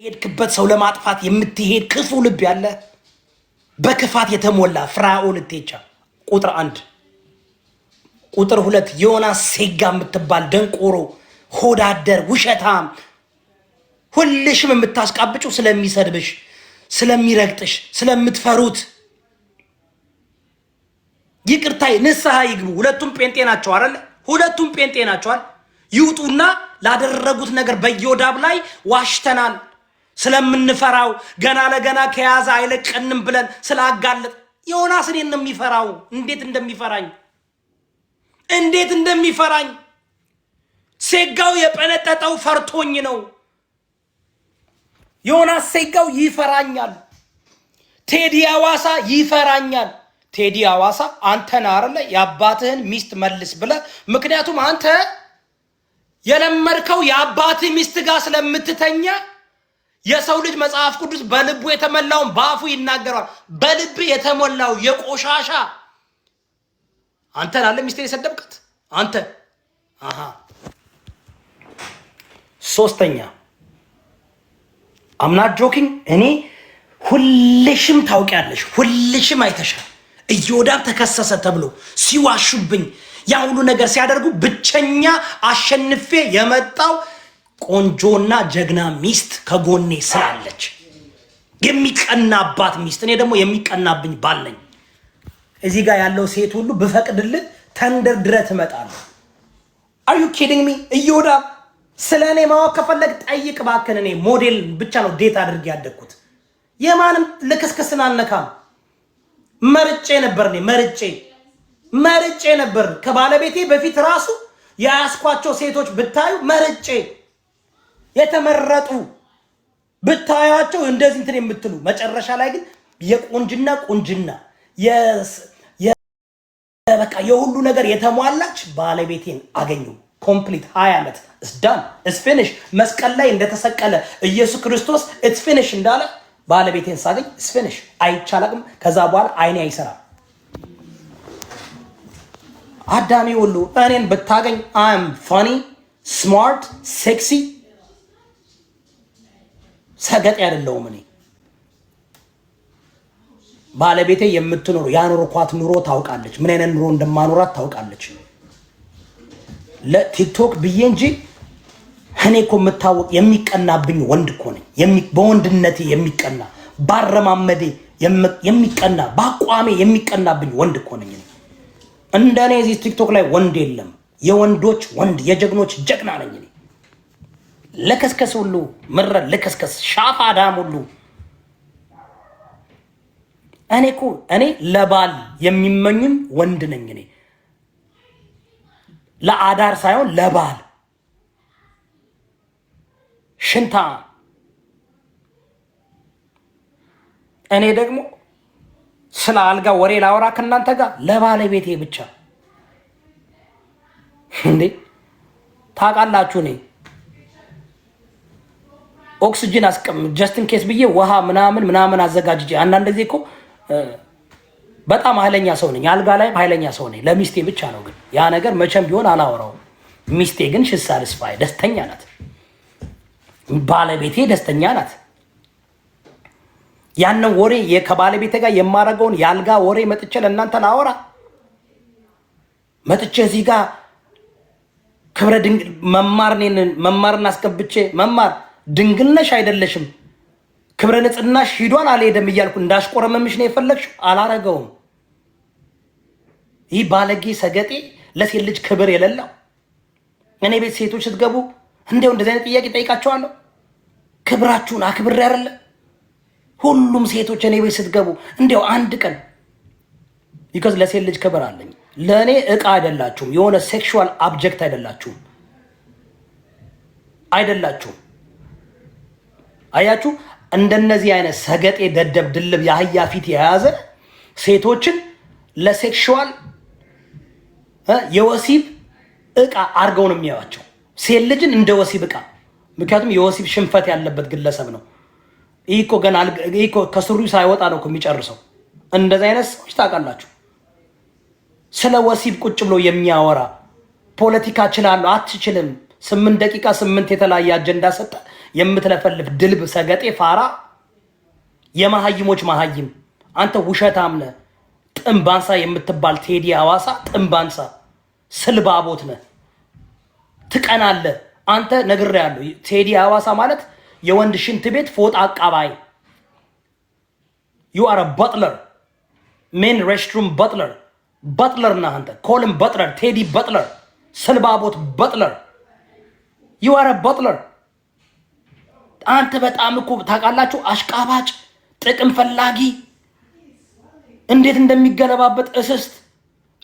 ሄድክበት ሰው ለማጥፋት የምትሄድ ክፉ ልብ ያለ በክፋት የተሞላ ፍራኦል እቴቻ ቁጥር 1 ቁጥር 2 ዮናስ ሴጋ የምትባል ደንቆሮ ሆዳደር ውሸታም ሁልሽም የምታስቃብጩ ስለሚሰድብሽ ስለሚረግጥሽ ስለምትፈሩት ይቅርታይ ንስሐ ይግቡ። ሁለቱም ጴንጤ ናቸው አይደል? ሁለቱም ጴንጤ ናቸዋል። ይውጡና ላደረጉት ነገር በዮዳብ ላይ ዋሽተናል ስለምንፈራው ገና ለገና ከያዘ አይለቀንም ብለን ስላጋለጥ ዮናስ እኔን ነው የሚፈራው። እንዴት እንደሚፈራኝ ሴጋው የጠነጠጠው ፈርቶኝ ነው። ዮናስ ሴጋው ይፈራኛል። ቴዲ አዋሳ ይፈራኛል። ቴዲ አዋሳ አንተን አይደለ የአባትህን ሚስት መልስ ብለ ምክንያቱም አንተ የለመድከው የአባትህ ሚስት ጋር ስለምትተኛ የሰው ልጅ መጽሐፍ ቅዱስ በልቡ የተሞላውን በአፉ ይናገራል። በልብ የተሞላው የቆሻሻ አንተን አለ ሚስቴን የሰደብከት አንተ ሶስተኛ አምናት ጆኪንግ እኔ ሁልሽም ታውቂያለሽ ሁልሽም አይተሻል። ኢዮዳብ ተከሰሰ ተብሎ ሲዋሹብኝ ያ ሁሉ ነገር ሲያደርጉ ብቸኛ አሸንፌ የመጣው ቆንጆና ጀግና ሚስት ከጎኔ ስላለች የሚቀናባት ሚስት። እኔ ደግሞ የሚቀናብኝ ባል ነኝ። እዚህ ጋር ያለው ሴት ሁሉ ብፈቅድልህ ተንደርድረ ትመጣለህ። አር ዩ ኪዲንግ ሚ? ኢዮዳብ ስለ እኔ ማወቅ ከፈለግ ጠይቅ እባክህን። እኔ ሞዴል ብቻ ነው ዴት አድርጌ ያደግኩት። የማንም ልክስክስን አልነካም። መርጬ ነበር። እኔ መርጬ ነበር። ከባለቤቴ በፊት ራሱ ያስኳቸው ሴቶች ብታዩ መርጬ የተመረጡ ብታያቸው እንደዚህ እንትን የምትሉ መጨረሻ ላይ ግን የቁንጅና በቃ የሁሉ ነገር የተሟላች ባለቤቴን አገኙ። ኮምፕሊት 20 ዓመት እስዳን እስፊኒሽ መስቀል ላይ እንደተሰቀለ ኢየሱስ ክርስቶስ እስፊኒሽ እንዳለ ባለቤቴን ሳገኝ እስፊኒሽ አይቻላቅም። ከዛ በኋላ አይኔ አይሰራም። አዳሚ ሁሉ እኔን ብታገኝ አም ፋኒ ስማርት ሴክሲ ሰገጥ አይደለሁም። እኔ ባለቤቴ የምትኖር ያኖርኳት ኑሮ ታውቃለች። ምን አይነት ኑሮ እንደማኖራት ታውቃለች። ለቲክቶክ ብዬ እንጂ እኔ እኮ የምታወቅ የሚቀናብኝ ወንድ እኮ ነኝ። በወንድነቴ የሚቀና ባረማመዴ የሚቀና በአቋሜ የሚቀናብኝ ወንድ እኮ ነኝ። እንደኔ እዚህ ቲክቶክ ላይ ወንድ የለም። የወንዶች ወንድ የጀግኖች ጀግና ነኝ። እኔ ለከስከስ ሁሉ ምረ ለከስከስ ሻፋዳም ሁሉ እኔ ለባል የሚመኙም ወንድ ነኝ። እኔ ለአዳር ሳይሆን ለባል ሽንታ። እኔ ደግሞ ስለ አልጋ ወሬ ላወራ ከእናንተ ጋር ለባለቤቴ ብቻ እንዴ ታውቃላችሁ። እኔ ኦክሲጅን አስቀምጥ ጀስትን ኬስ ብዬ ውሃ ምናምን አዘጋጅቼ አንዳንድ ጊዜ እኮ በጣም ኃይለኛ ሰው ነኝ። አልጋ ላይ ኃይለኛ ሰው ነኝ። ለሚስቴ ብቻ ነው ግን ያ ነገር መቼም ቢሆን አላወራውም። ሚስቴ ግን ሽሳልስፋይ ደስተኛ ናት። ባለቤቴ ደስተኛ ናት። ያንን ወሬ ከባለቤቴ ጋር የማረገውን የአልጋ ወሬ መጥቼ ለእናንተ ላወራ መጥቼ እዚህ ጋር ክብረ ድንግል መማርን አስገብቼ መማር ድንግል ነሽ አይደለሽም ክብረ ንጽህናሽ ሂዷን አልሄደም እያልኩ እንዳሽቆረመምሽ ነው የፈለግሽው። አላረገውም። ይህ ባለጌ ሰገጤ ለሴት ልጅ ክብር የሌለው እኔ ቤት ሴቶች ስትገቡ እንደው እንደዚህ አይነት ጥያቄ ጠይቃቸዋለሁ። ክብራችሁን አክብሬ አይደለ? ሁሉም ሴቶች እኔ ቤት ስትገቡ እንደው አንድ ቀን ይከዝ ለሴት ልጅ ክብር አለኝ። ለእኔ እቃ አይደላችሁም። የሆነ ሴክሹዋል አብጀክት አይደላችሁም። አያችሁ እንደነዚህ አይነት ሰገጤ ደደብ ድልብ የአህያ ፊት የያዘ ሴቶችን ለሴክሹዋል የወሲብ እቃ አድርገው ነው የሚያዩዋቸው። ሴት ልጅን እንደ ወሲብ እቃ። ምክንያቱም የወሲብ ሽንፈት ያለበት ግለሰብ ነው። ይህ እኮ ገና ከሱሪው ሳይወጣ ነው የሚጨርሰው። እንደዚህ አይነት ሰዎች ታውቃላችሁ። ስለ ወሲብ ቁጭ ብሎ የሚያወራ ፖለቲካ እችላለሁ አትችልም 8 ደቂቃ 8 የተለያየ አጀንዳ ሰጠ። የምትለፈልፍ ድልብ ሰገጤ ፋራ የመሀይሞች መሀይም አንተ ውሸታም ነህ። ጥንባንሳ የምትባል ቴዲ ሐዋሳ ጥንባንሳ ስልባቦት ነህ። ትቀናለህ አንተ ነግሬሃለሁ። ቴዲ ሐዋሳ ማለት የወንድ ሽንት ቤት ፎጣ አቃባይ you are a butler men restroom butler ነህ አንተ ኮልን በትለር ቴዲ በትለር ስልባቦት በትለር you are a butler አንተ በጣም እኮ ታውቃላችሁ አሽቃባጭ ጥቅም ፈላጊ እንዴት እንደሚገለባበት እስስት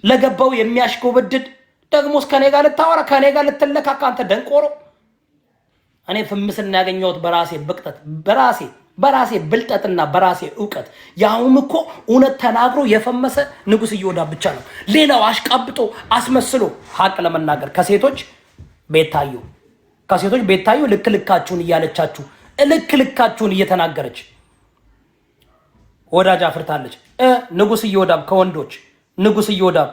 ለገባው የሚያሽኮበድድ ደግሞስ ከኔ ጋር ልታወራ ከኔ ጋር ልትለካካ አንተ ደንቆሮ እኔ ፍምስና ያገኘሁት በራሴ ብቅጠት በራሴ ብልጠትና በራሴ ዕውቀት ያውም እኮ እውነት ተናግሮ የፈመሰ ንጉስ እየወዳ ብቻ ነው። ሌላው አሽቃብጦ አስመስሎ ሀቅ ለመናገር ከሴቶች ቤታዩ ልክልካችሁን እያለቻችሁ ልክልካችሁን እየተናገረች ወዳጅ አፍርታለች። ንጉስ እየወዳብ ከወንዶች ንጉስ እየወዳብ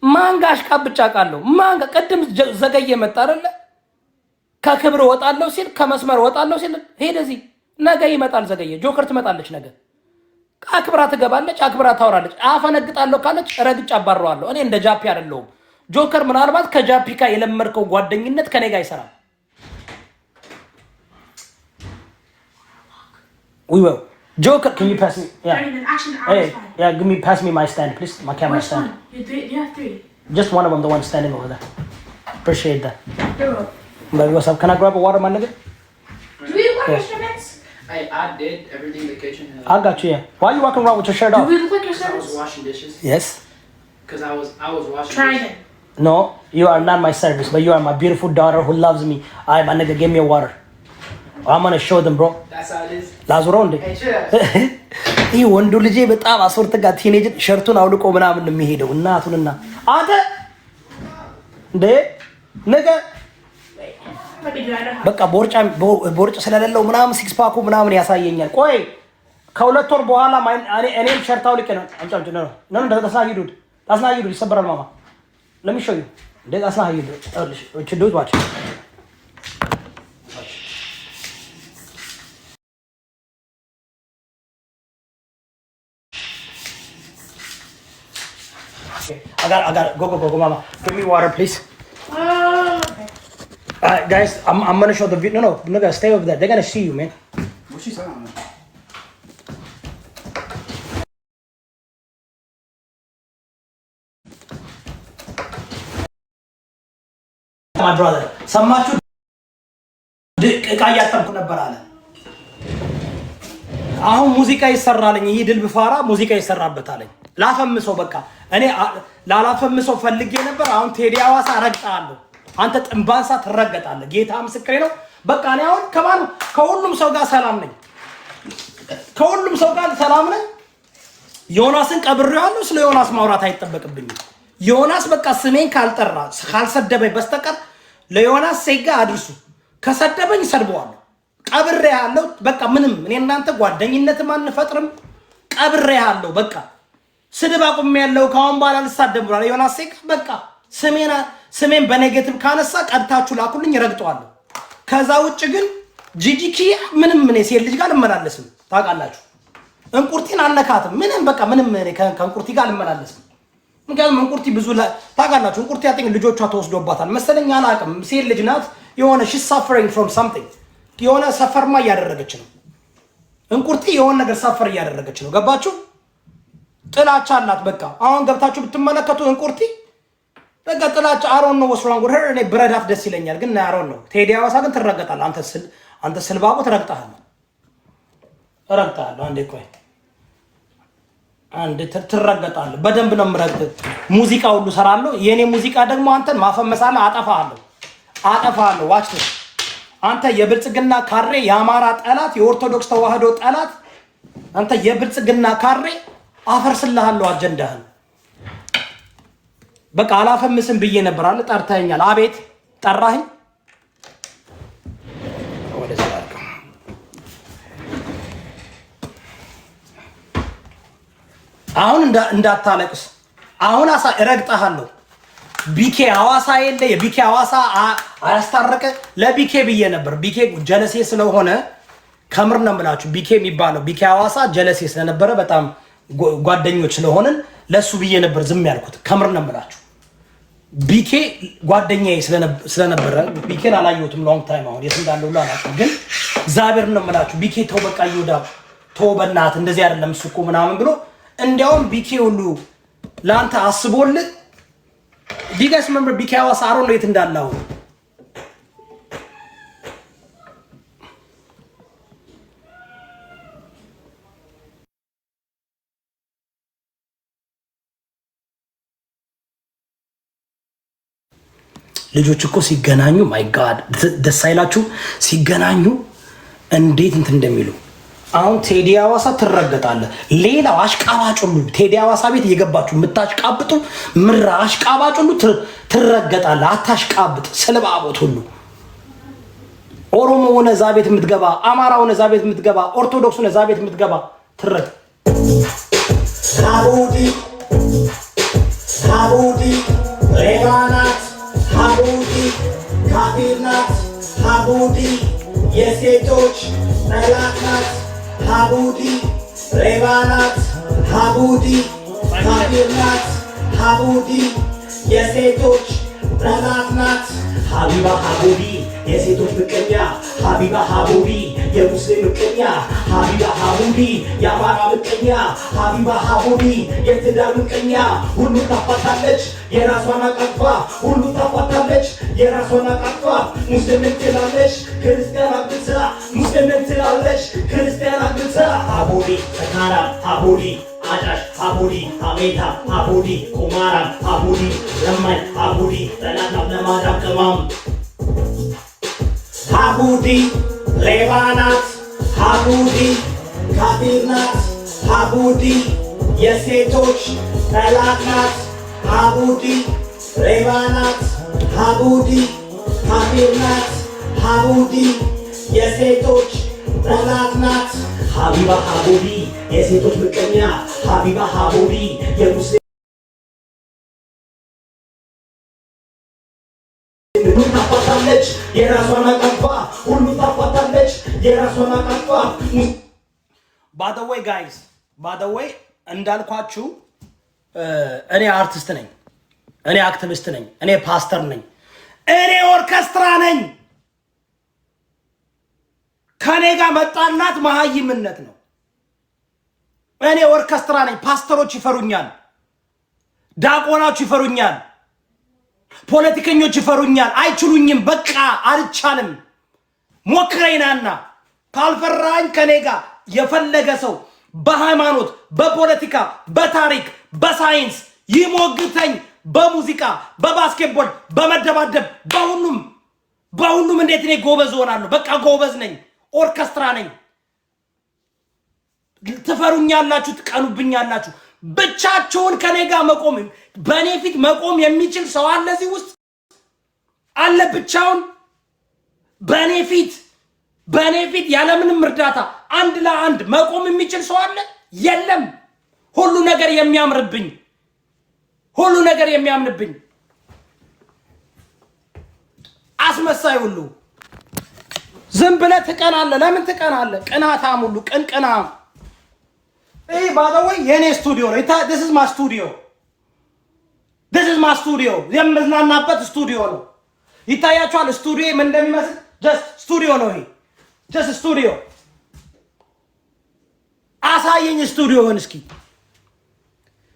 ማንጋ አሽቃብጫ ቃለው ማንጋ ቅድም ዘገየ መጣ አይደለ ከክብር ወጣለው ሲል ከመስመር ወጣለው ሲል ሄደዚ ነገ ይመጣል ዘገየ ጆከር ትመጣለች ነገ አክብራ ትገባለች አክብራ ታወራለች አፈነግጣለሁ ካለች ረግጭ አባረዋለሁ እኔ እንደ ጃፒ አይደለሁም ጆከር ምናልባት ከጃፒ ጋር የለመርከው ጓደኝነት ከኔ ጋር ይሰራል we will Joker can you pass me give me pass me my stand please my camera stand you have 3 just one of them the one standing over there appreciate that but what's up can I grab a water my nigga do you want instruments I did everything in the kitchen. I got you. Yeah. Why are you walking around with your shirt off? Do we look like your I was servants? washing dishes. Yes. Because I was washing Trying dishes. it. No, you are not my service, but you are my beautiful daughter who loves me. Alright, my nigga, give me a water. I'm gonna show them, bro. That's how it is. ላዙረው እንዴ? Hey, chill. ይህ ወንዱ ልጄ በጣም አስወርት ጋር ቲኔጅ ሸርቱን አውልቆ ምናምን የሚሄደው እናቱንና አንተ እንዴ ነገ በቃ ቦርጭ ስለሌለው ምናምን ሲክስ ፓኩ ምናምን ያሳየኛል። ቆይ ከሁለት ወር በኋላ እኔም ሸርታው ልክ ነው አምጫምጭ ነው ነው ታስናይዱ ይሰበራል ማማ ለሚሾዩ እንዴ ታስናይዱ እቺ ዱት ዋች I got go mama give me water please. Guys, I'm gonna show the video. No, guys, stay over there. They're gonna see you, man. What's she talking about? My brother, ሰማችሁ? እቃ እያጠብኩ ነበር አለ። አሁን ሙዚቃ ይሰራልኝ። ይሄ ድል ብፋራ ሙዚቃ ይሰራበታልኝ። ላፈምሰው በቃ እኔ ላላፈምሰው ፈልጌ ነበር። አሁን ቴዲ ሐዋሳ ረግጣለሁ። አንተ ጥንባንሳ ትረገጣለህ። ጌታ ምስክሬ ነው። በቃ እኔ አሁን ከሁሉም ሰው ጋር ሰላም ነኝ። ዮናስን ቀብሬዋለሁ። ስለ ዮናስ ማውራት አይጠበቅብኝም። ዮናስ በቃ ስሜን ካልሰደበኝ በስተቀር ለዮናስ ሴጋ አድርሱ። ከሰደበኝ ሰድበዋለሁ። ቀብሬሃለሁ። በቃ ምንም እኔ እናንተ ጓደኝነትም አንፈጥርም። ቀብሬሃለሁ። በቃ ስድብ አቁሜያለሁ። ካሁን በኋላ ልሳደብ ብሏል ዮናስ ሴጋ። በቃ ስሜን በኔጌቲቭ ካነሳ ቀድታችሁ ላኩልኝ ረግጠዋለሁ። ከዛ ውጭ ግን ጂጂኪያ ምንም እኔ ሴት ልጅ ጋር ልመላለስም ታውቃላችሁ። እንቁርቲን አነካትም ምንም በቃ ምንም እኔ ከእንቁርቲ ጋር ልመላለስም። ምክንያቱም እንቁርቲ ብዙ ታውቃላችሁ። እንቁርቲ ያጠኝ ልጆቿ ተወስዶባታል መሰለኝ አላውቅም። ሴት ልጅ ናት። የሆነ she's suffering from something የሆነ ሰፈርማ እያደረገች ነው። እንቁርቲ የሆነ ነገር ሰፈር እያደረገች ነው። ገባችሁ? ጥላቻ አላት። በቃ አሁን ገብታችሁ ብትመለከቱ እንቁርቲ በቃ ጥላቻ አሮን ነው ወስራን ጉር እኔ ብረዳት ደስ ይለኛል። ግን አሮን ነው ቴዲ ሐዋሳ ግን ትረገጣለህ። አንተ ስልባቦ ትረግጣለህ። አንዴ ቆይ አንዴ ትረገጣለህ። በደንብ ነው የምረግጥ። ሙዚቃ ሁሉ ሰራለሁ። የኔ ሙዚቃ ደግሞ አንተን ማፈመሳለህ። አጠፋለሁ። ዋች አንተ የብልጽግና ካሬ የአማራ ጠላት የኦርቶዶክስ ተዋህዶ ጠላት አንተ የብልጽግና ካሬ አፈርስልሃለሁ አጀንዳህን። በቃ አላፈምስም ብዬ ነበር አለ። ጠርተኸኛል። አቤት ጠራኸኝ። አሁን እንዳታለቅስ። አሁን እረግጠሃለሁ። ቢኬ ሐዋሳ የለ የቢኬ ሐዋሳ አያስታረቀ ለቢኬ ብዬ ነበር። ቢኬ ጀለሴ ስለሆነ ከምር ነው የምላችሁ። ቢኬ የሚባለው ቢኬ ሐዋሳ ጀለሴ ስለነበረ በጣም ጓደኞች ስለሆንን ለሱ ብዬ ነበር ዝም ያልኩት። ከምር ነው የምላችሁ። ቢኬ ጓደኛዬ ስለነበረ ቢኬን አላየሁትም ሎንግ ታይም። አሁን የት እንዳለው አላውቅም፣ ግን እግዚአብሔር ነው የምላችሁ። ቢኬ ተው በቃ ይወዳ ተው በእናትህ እንደዚህ አይደለም እሱ እኮ ምናምን ብሎ እንዲያውም ቢኬ ሁሉ ለአንተ አስቦልህ ዲጋስ መንበር ቢኬ ሐዋሳ አሮን ነው የት እንዳለው ልጆች እኮ ሲገናኙ ማይ ጋድ ደስ አይላችሁ? ሲገናኙ እንዴት እንትን እንደሚሉ አሁን ቴዲ ሐዋሳ ትረገጣለህ። ሌላው አሽቃባጭ ሁሉ ቴዲ ሐዋሳ ቤት እየገባችሁ የምታሽቃብጡ ምራ አሽቃባጭ ሁሉ ትረገጣለህ። አታሽቃብጥ። ስልባቦት ሁሉ ኦሮሞ ሆነ እዛ ቤት የምትገባ፣ አማራ ሆነ እዛ ቤት የምትገባ፣ ኦርቶዶክስ ሆነ እዛ ቤት የምትገባ ትረግ ሀቡዲ ሀቡዲ ሌባናት ሀቡዲ ካፊር ናት ሀቡዲ የሴቶች ጠላት ናት ሀቡዲ ሌባ ናት ሀቡዲ ካፊር ናት ሀቡዲ የሴቶች ጠላት ናት ሀቢባ ሀቡዲ የሴቶች ምቀኛ ሀቢባ ሀቡዲ የሙስሊም ምቀኛ ሀቢባ ሀቡዲ የአማራ ምቀኛ ሀቢባ ሀቡዲ የትዳር ምቀኛ ሁሉ ታፋታለች የራሷን አቃጥፋ ሁሉ ታፋታለች የራሷን አቃጥፋ ሙስሊምን ትላለች ክርስቲያን አግብታ ሙስሊምን ትላለች ክርስቲያን አግብታ ሀቡዲ ሰካራ ሀቡዲ አጫሽ ሀቡዲ ሀሜታ ሀቡዲ ቁማራ ሀቡዲ ለማኝ ሀቡዲ ጠላታም ለማዳም ቅማም ሀቡዲ ሌባ ናት ሀቡዲ ካፊር ናት ሀቡዲ የሴቶች ጠላት ናት ሀቡዲ ሌባ ናት ሀቡዲ ካፊር ናት ሀቡዲ የሴቶች ጠላት ናት ሀቢባ ሀቡዲ የሴቶች ምቀኛ ሀቢባ ሀቡዲ የሙስሊም ሁሉ ታፋታለች የራሷን አቃጥፋ ሁሉ ታፋታለች የራሷን አቃጥፋ። ባደወይ ጋይስ ባደወይ እንዳልኳችሁ እኔ አርቲስት ነኝ፣ እኔ አክቲቪስት ነኝ፣ እኔ ፓስተር ነኝ፣ እኔ ኦርኬስትራ ነኝ። ከኔ ጋር መጣላት መሀይምነት ነው። እኔ ኦርኬስትራ ነኝ። ፓስተሮች ይፈሩኛል፣ ዲያቆናች ይፈሩኛል፣ ፖለቲከኞች ይፈሩኛል። አይችሉኝም። በቃ አልቻልም። ሞክረይናና ካልፈራኝ ከኔ ጋር የፈለገ ሰው በሃይማኖት፣ በፖለቲካ፣ በታሪክ፣ በሳይንስ ይሞግተኝ። በሙዚቃ፣ በባስኬትቦል፣ በመደባደብ፣ በሁሉም እንዴት እኔ ጎበዝ ሆናለሁ? በቃ ጎበዝ ነኝ። ኦርኬስትራ ነኝ። ትፈሩኛላችሁ፣ ትቀኑብኛላችሁ። ብቻቸውን ከኔ ጋር መቆም በእኔ ፊት መቆም የሚችል ሰው አለ እዚህ ውስጥ አለ? ብቻውን በእኔ ፊት ያለምንም እርዳታ አንድ ለአንድ መቆም የሚችል ሰው አለ? የለም። ሁሉ ነገር የሚያምንብኝ አስመሳይ ሁሉ ዝም ብለህ ትቀናለህ። ለምን ትቀናለህ? ቅናታም ሁሉ ቅንቅናም። ይሄ ባደወይ የኔ ስቱዲዮ ነው። this is my studio የምዝናናበት ስቱዲዮ ነው። ይታያችኋል ስቱዲዮ ምን እንደሚመስል። ጀስት ስቱዲዮ ነው ይሄ። ጀስት ስቱዲዮ። አሳየኝ ስቱዲዮህን እስኪ።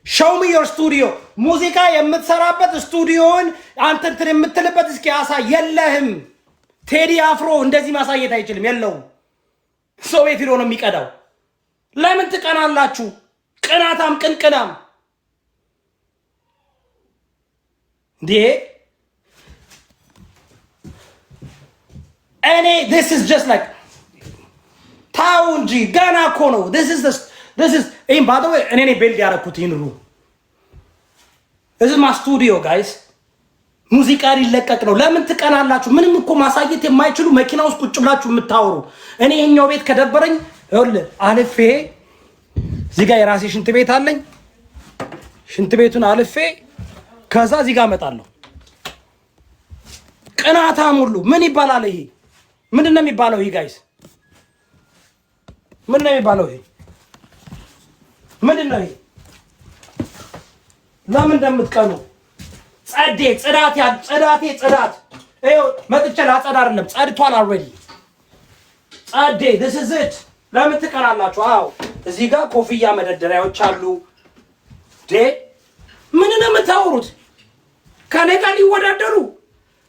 show me your studio። ሙዚቃ የምትሰራበት ስቱዲዮን አንተ እንትን የምትልበት እስኪ አሳይ። የለህም። ቴዲ አፍሮ እንደዚህ ማሳየት አይችልም። የለውም። ሰው ቤት ሄዶ ነው የሚቀዳው። ለምን ትቀናላችሁ? ቅናታም ቅንቅናም እንዴ! እኔ this is just like ታው እንጂ ገና እኮ ነው። this is by the way እኔ ቤልድ ያደረኩት ይህን ሩም this is my studio guys። ሙዚቃ ሊለቀቅ ነው። ለምን ትቀናላችሁ? ምንም እኮ ማሳየት የማይችሉ መኪና ውስጥ ቁጭ ብላችሁ የምታወሩ። እኔ ይሄኛው ቤት ከደበረኝ ይኸውልህ አልፌ እዚህ ጋር የራሴ ሽንት ቤት አለኝ። ሽንት ቤቱን አልፌ ከዛ እዚህ ጋር እመጣለሁ። ቅናታም ሁሉ ምን ይባላል? ይሄ ምንድን ነው የሚባለው? ይሄ ጋይስ ምንድን ነው የሚባለው? ይሄ ምንድን ነው? ይሄ ለምን እንደምትቀኑ? ጸዴ ጽዳት ጽዳቴ ጽዳት ይኸው መጥቼ ላጸዳ አይደለም፣ ጸድቷል አልሬዲ። ጸዴ this is it። ለምን ትቀናላችሁ? አዎ እዚህ ጋር ኮፍያ መደርደሪያዎች አሉ። ምን ነው የምታወሩት? ከኔ ጋር ሊወዳደሩ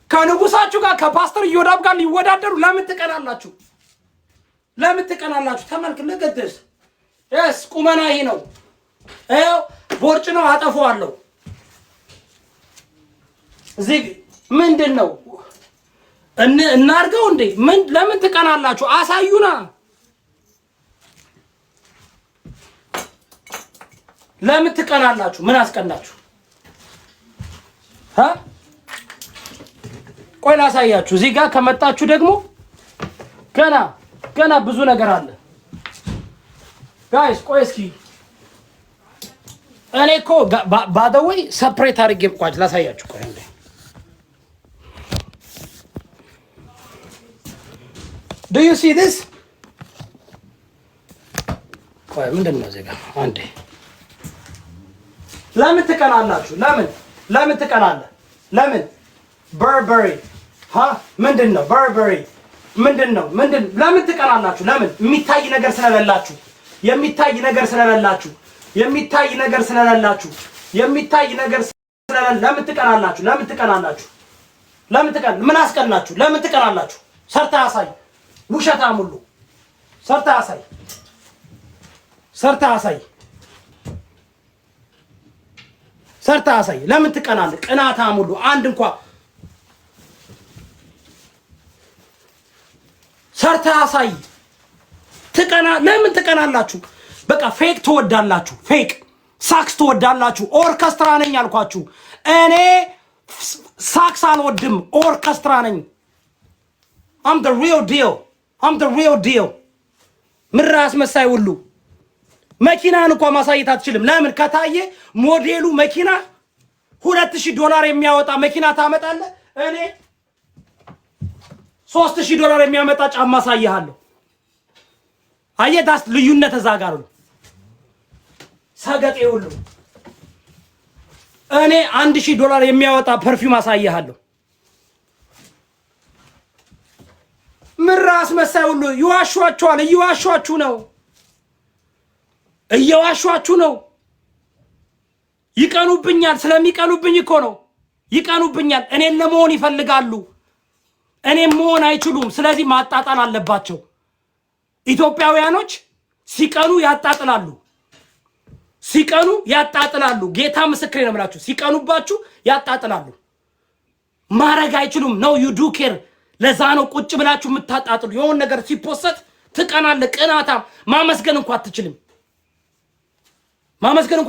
ከንጉሳችሁ ጋር ከፓስተር ኢዮዳብ ጋር ሊወዳደሩ ለምን ትቀናላችሁ? ለምን ትቀናላችሁ? ተመልክ ለገደስ yes ቁመና ይሄ ነው። ይኸው ቦርጭ ነው አጠፋዋለሁ። እዚህ ምንድን ነው እናርገው እንዴ? ምን ለምን ትቀናላችሁ? አሳዩና። ለምን ትቀናላችሁ? ምን አስቀናችሁ? ቆይ ላሳያችሁ። እዚህ ጋር ከመጣችሁ ደግሞ ገና ብዙ ነገር አለ ጋይስ። ቆይ እስኪ እኔ እኮ ባደወይ ሰፕሬት አድርጌ ቋጭ ላሳያችሁ። ቆይ እንዴ do you see this? ቆይ ምንድን ነው እዚህ ጋር አንዴ። ለምን ትቀናላችሁ? ለምን ትቀናለህ? ለምን በርበሪ ምንድን ነው? በርበሪ ምንድን ነው? ለምን ትቀናላችሁ? ለምን? የሚታይ ነገር ስለሌላችሁ ለምን ትቀናላችሁ? ምን አስቀናችሁ? ለምን ትቀናላችሁ? ሰርታ አሳይ። ውሸታም ሁሉ ሰርታ አሳይ። ለምን ትቀናለህ? ቅናታም ሁሉ አንድ እንኳን ሰርታ አሳይ። ለምን ትቀናላችሁ? በቃ ፌክ ትወዳላችሁ። ፌክ ሳክስ ትወዳላችሁ። ኦርኬስትራ ነኝ አልኳችሁ። እኔ ሳክስ አልወድም፣ ኦርኬስትራ ነኝ። I'm the real deal። ምራስ መሳይ ሁሉ መኪናን እንኳን ማሳየት አትችልም። ለምን? ከታየ ሞዴሉ መኪና $2000 የሚያወጣ መኪና ታመጣለህ። እኔ $3000 የሚያመጣ ጫማ አሳይሃለሁ። አየዳስ ልዩነት እዛ ጋር ነው። ሰገጤ ሁሉ እኔ $1000 የሚያወጣ ፐርፊውም አሳይሃለሁ። ምራስ መሳይ ሁሉ ይዋሻችኋል። እየዋሻችሁ ነው። ይቀኑብኛል። ስለሚቀኑብኝ እኮ ነው። ይቀኑብኛል። እኔን ለመሆን ይፈልጋሉ። እኔም መሆን አይችሉም። ስለዚህ ማጣጣል አለባቸው። ኢትዮጵያውያኖች ሲቀኑ ያጣጥላሉ። ጌታ ምስክሬ ነው የምላችሁ። ሲቀኑባችሁ ያጣጥላሉ። ማረግ አይችሉም። ነው ዩ ዱ ኬር። ለዛ ነው ቁጭ ብላችሁ የምታጣጥሉ። የሆነ ነገር ሲፖሰት ትቀናለህ። ቅናታም ማመስገን እንኳን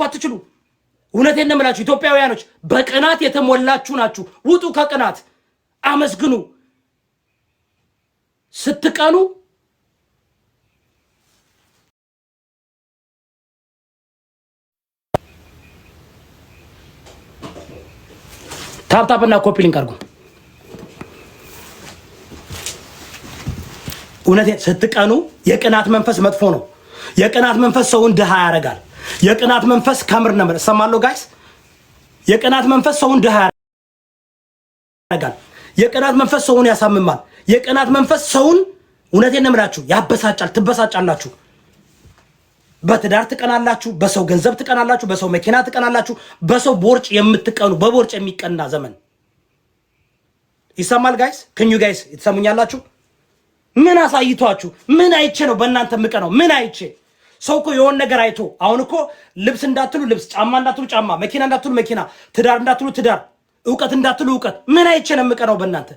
አትችሉ። እውነቴን ነው የምላችሁ ኢትዮጵያውያኖች በቅናት የተሞላችሁ ናችሁ። ውጡ ከቅናት፣ አመስግኑ። ስትቀኑ ታፕታፕና ኮፒ ሊንክ አድርጉ። እውነቴን ስትቀኑ የቅናት መንፈስ መጥፎ ነው። የቅናት መንፈስ ሰውን ድሃ ያደርጋል። የቅናት መንፈስ ከምር ነው ሰማለሁ ጋይስ። የቅናት መንፈስ ሰውን ድሃ ያደርጋል። የቅናት መንፈስ ሰውን ያሳምማል። የቅናት መንፈስ ሰውን እውነቴን ነው የምላችሁ ያበሳጫል። ትበሳጫላችሁ። በትዳር ትቀናላችሁ፣ በሰው ገንዘብ ትቀናላችሁ፣ በሰው መኪና ትቀናላችሁ፣ በሰው ቦርጭ የምትቀኑ በቦርጭ የሚቀና ዘመን ይሰማል ጋይስ። ከኙ ጋይስ የተሰሙኛላችሁ። ምን አሳይቷችሁ? ምን አይቼ ነው በእናንተ የምቀነው? ምን አይቼ? ሰው እኮ የሆነ ነገር አይቶ አሁን እኮ ልብስ እንዳትሉ ልብስ፣ ጫማ እንዳትሉ ጫማ፣ መኪና እንዳትሉ መኪና፣ ትዳር እንዳትሉ ትዳር፣ እውቀት እንዳትሉ እውቀት። ምን አይቼ ነው የምቀነው በእናንተ?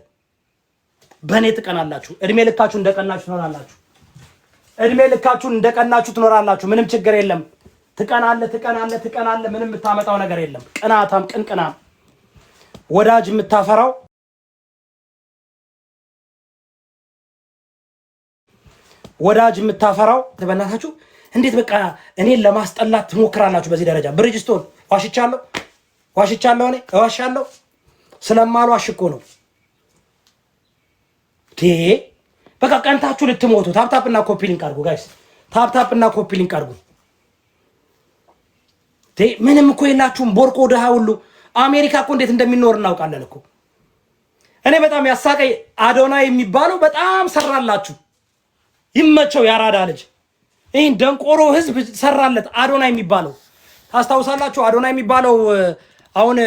በእኔ ትቀናላችሁ። እድሜ ልካችሁ እንደቀናችሁ ትኖራላችሁ። እድሜ ልካችሁን እንደቀናችሁ ትኖራላችሁ። ምንም ችግር የለም። ትቀናለህ። ምንም የምታመጣው ነገር የለም። ቅናታም ቅንቅናም ወዳጅ የምታፈራው በእናታችሁ እንዴት በቃ እኔን ለማስጠላት ትሞክራላችሁ በዚህ ደረጃ? ብሪጅስቶን ዋሽቻለሁ። እኔ እዋሻለሁ ስለማልዋሽ እኮ ነው። በቃ ቀንታችሁ ልትሞቱ። ታፕታፕ እና ኮፒ ሊንክ አድርጉ ጋይስ፣ ታፕታፕ እና ኮፒ ሊንክ አድርጉ። ምንም እኮ የላችሁም። ቦርቆ ድሃ ሁሉ አሜሪካ እኮ እንዴት እንደሚኖር እናውቃለን እኮ። እኔ በጣም ያሳቀኝ አዶና የሚባለው በጣም ሰራላችሁ። ይመቸው ያራዳ ልጅ ይህን ደንቆሮ ህዝብ ሰራለት። አዶና የሚባለው ታስታውሳላችሁ? አዶና የሚባለው አሁን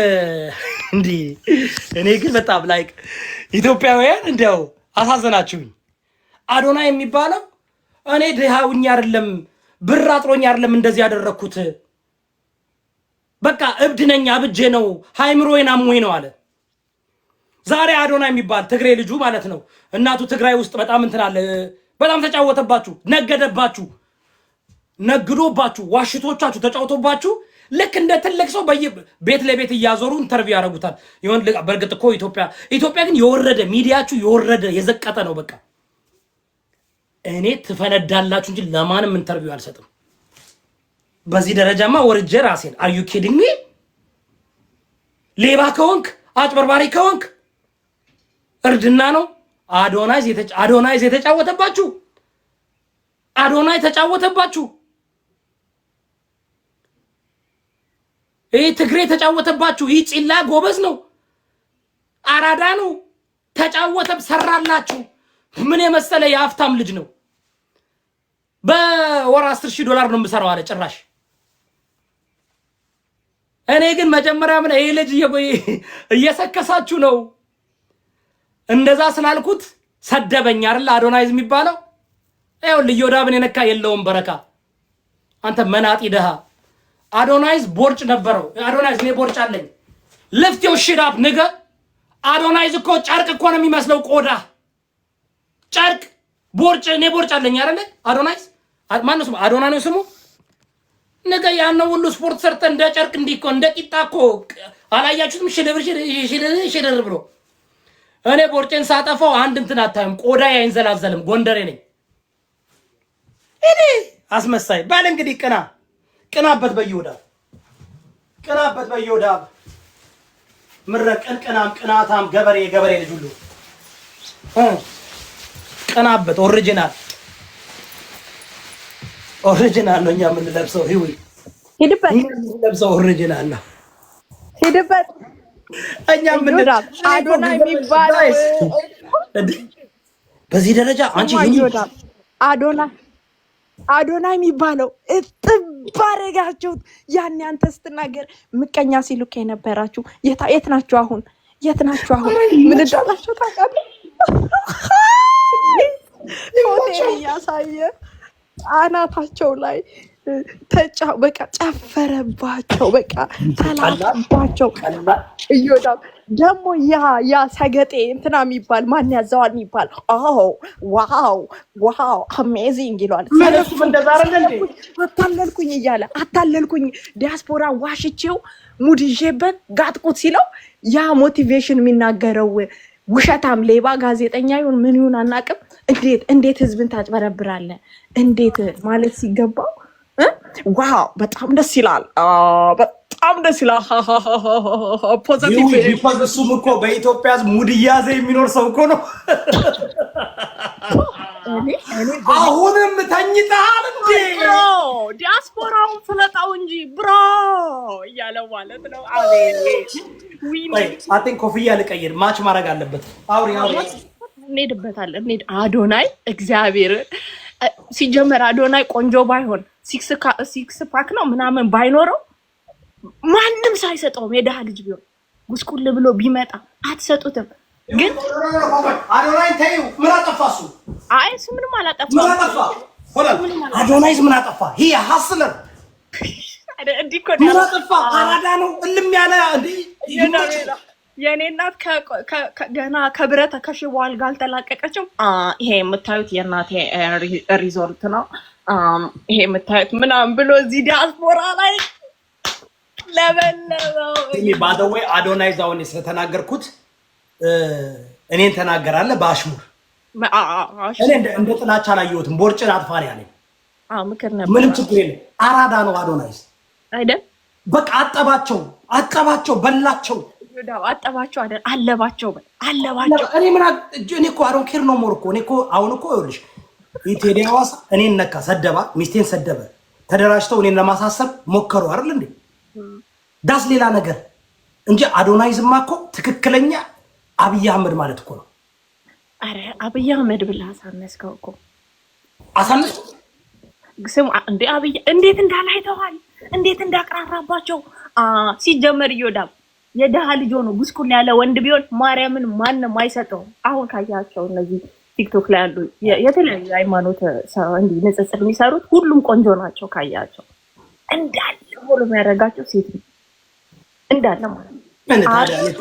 እንዲህ እኔ ግን በጣም ላይክ ኢትዮጵያውያን እንዲያው አሳዘናችሁኝ። አዶና የሚባለው እኔ ድሃውኝ አይደለም ብር አጥሮኝ አይደለም እንደዚህ ያደረኩት፣ በቃ እብድ ነኝ አብጄ ነው ሃይምሮዬን አሞኝ ነው አለ። ዛሬ አዶና የሚባል ትግሬ ልጁ ማለት ነው እናቱ ትግራይ ውስጥ በጣም እንትን አለ፣ በጣም ተጫወተባችሁ፣ ነገደባችሁ፣ ነግዶባችሁ፣ ዋሽቶቻችሁ ተጫውቶባችሁ ልክ እንደ ትልቅ ሰው በየቤት ለቤት እያዞሩ ኢንተርቪው ያደርጉታል። ይሁን በእርግጥ እኮ ኢትዮጵያ ግን የወረደ ሚዲያችሁ የወረደ የዘቀጠ ነው። በቃ እኔ ትፈነዳላችሁ እንጂ ለማንም ኢንተርቪው አልሰጥም። በዚህ ደረጃማ ወርጄ ራሴን አር ዩ ኪዲንግ ሚ? ሌባ ከሆንክ አጭበርባሪ ከሆንክ እርድና ነው። አዶናይዝ የተጫወተባችሁ አዶናይ ተጫወተባችሁ። ይህ ትግሬ ተጫወተባችሁ። ይህ ጭላ ጎበዝ ነው፣ አራዳ ነው፣ ተጫወተ፣ ሰራላችሁ። ምን የመሰለ የሀብታም ልጅ ነው። በወር $10,000 ነው የምሰራው አለ ጭራሽ። እኔ ግን መጀመሪያ ምን ይሄ ልጅ እየሰከሳችሁ ነው እንደዛ ስላልኩት ሰደበኝ አይደል? አዶናይዝ የሚባለው ይኸውልህ ኢዮዳብን የነካ የለውም በረካ። አንተ መናጢ ደሃ። አዶናይዝ ቦርጭ ነበረው። አዶናይዝ እኔ ቦርጭ አለኝ። ልፍት ዮር ሺት አፕ ንገ። አዶናይዝ እኮ ጨርቅ እኮ ነው የሚመስለው፣ ቆዳ ጨርቅ። ቦርጭ እኔ ቦርጭ አለኝ አይደል? አዶናይዝ ማነው ስሙ? አዶና ነው ስሙ። ነገ ያነው ሁሉ ስፖርት ሰርተ እንደ ጨርቅ እንዲኮ እንደ ቂጣ እኮ አላያችሁትም? ሽልብር ብሎ እኔ ቦርጬን ሳጠፋው አንድ እንትን አታዩም። ቆዳ አይንዘላዘልም። ጎንደሬ ነኝ እኔ። አስመሳይ ባል እንግዲህ ቅናበት በይሁዳ ምረቀን ቅናታም ገበሬ ልጅ ሁሉ ቅናበት። ኦሪጂናል ነው። እኛ የምንለብሰው ሂድበት የምንለብሰው ኦሪጂናል ነው። ሂድበት እኛ የምንለብሰው አዶና የሚባለው በዚህ ደረጃ አንቺ አዶና የሚባለው እጥብ አደረጋችሁት። ያኔ አንተ ስትናገር ምቀኛ ሲሉክ የነበራችሁ የት ናችሁ አሁን? ምን እንዳላችሁ ታውቃለህ? ሆቴል እያሳየ አናታቸው ላይ በቃ ጨፈረባቸው፣ በቃ ተላባቸው። እዮዳብ ደግሞ ያ ሰገጤ እንትና የሚባል ማን ያዘዋል የሚባል ዋው አሜዚንግ ይሏል። አታለልኩኝ ዲያስፖራ ዋሽቼው ሙድ ይዤበት ጋጥቁት ሲለው ያ ሞቲቬሽን የሚናገረው ውሸታም ሌባ ጋዜጠኛ ይሁን ምን ይሁን አናውቅም። እንዴት ህዝብን ታጭበረብራለህ? እንዴት ማለት ሲገባው ዋው በጣም ደስ ይላል። ፖዚቲቭ እሱም እኮ በኢትዮጵያ ሙድ እያዘ የሚኖር ሰው እኮ ነው። አሁንም ተኝተሃል እንዴ? ዲያስፖራውን ፍለጣው እንጂ ብሮ እያለ ማለት ነው። አቴን ኮፍያ ልቀይር፣ ማች ማድረግ አለበት። አውሪ እንሄድበታለን። አዶናይ እግዚአብሔር ሲጀመር አዶናይ ቆንጆ ባይሆን ሲክስ ፓክ ነው ምናምን ባይኖረው ማንም ሳይሰጠውም የድሃ ልጅ ቢሆን ጉስቁል ብሎ ቢመጣ አትሰጡትም። ግን አዶናይ ተይው፣ ምን አጠፋ እሱ? አይ እሱ ምንም አላጠፋም። አዶናይስ ምን አጠፋ? ይሄ ሀስለር ምን አጠፋ? አራዳ ነው እልም ያለ እንዴ። የኔ እናት ገና ከብረት ከሽቦ አልጋ አልተላቀቀችም። ይሄ የምታዩት የእናቴ ሪዞርት ነው፣ ይሄ የምታዩት ምናምን ብሎ እዚህ ዲያስፖራ ላይ ለበለበው። ባደወይ አዶናይዝ አሁን ስለተናገርኩት እኔን ተናገራለህ በአሽሙር። እኔ እንደ ጥላቻ አላየሁትም። ቦርጭን አጥፋ ነው ያለኝ። ምክር ነበር። ምንም ችግር የለም። አራዳ ነው አዶናይዝ አይደል? በቃ አጠባቸው፣ በላቸው። ይወዳው አጠባቸው አይደል አለባቸው አለባቸው። እኔ እኮ አሮን ኬር ነው ሞር እኮ እኔ እኮ አሁን እኮ ይኸውልሽ ቴዲ ሐዋሳ እኔን ነካ፣ ሰደባ፣ ሚስቴን ሰደበ፣ ተደራጅተው እኔን ለማሳሰብ ሞከሩ አይደል እንዴ? ዳስ ሌላ ነገር እንጂ አዶናይዝማ እኮ ትክክለኛ አብይ አህመድ ማለት እኮ ነው። አረ አብይ አህመድ ብለህ አሳነስከው እኮ አሳነስ ስሙ እንዴ አብይ እንዴት እንዳላይተዋል እንዴት እንዳቀራራባቸው ሲጀመር ይወዳም የደሃ ልጅ ሆኖ ጉስኩል ያለ ወንድ ቢሆን ማርያምን ማንም አይሰጠው። አሁን ካያቸው እነዚህ ቲክቶክ ላይ ያሉ የተለያዩ ሃይማኖት እንዲ ንጽጽር የሚሰሩት ሁሉም ቆንጆ ናቸው። ካያቸው እንዳለ ሆሎ የሚያደርጋቸው ሴት እንዳለ ማለት ነው።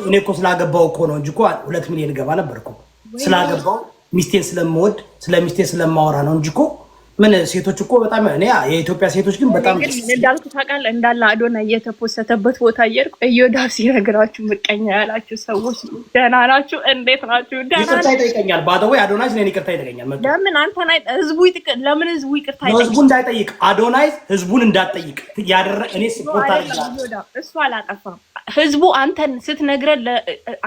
እኔ እኮ ስላገባው እኮ ነው እንጂ እኮ 2 ሚሊዮን ገባ ነበር እኮ ስላገባው ሚስቴን ስለምወድ ስለሚስቴ ስለማወራ ነው እንጂ እኮ ምን ሴቶች እኮ በጣም እኔ የኢትዮጵያ ሴቶች ግን በጣም እንዳልኩ ታውቃለህ እንዳለ አዶናይ እየተፖሰተበት ቦታ እየርቁ እዮዳብ ሲነግራችሁ ምቀኛ ያላችሁ ሰዎች ደህና ናችሁ? እንዴት ናችሁ? ደህና ይቅርታ ይጠይቀኛል። ባደው አዶናይ ስለኔ ይቅርታ ይጠይቀኛል። ለምን አንተ ናይ ለምን ህዝቡ ይቅርታ ይጠይቀኛል? ህዝቡ እንዳይጠይቅ አዶናይ ህዝቡን እንዳትጠይቅ ያደረ እኔ ስፖርት አድርጋለሁ። እሱ አላጠፋም። ህዝቡ አንተን ስትነግረን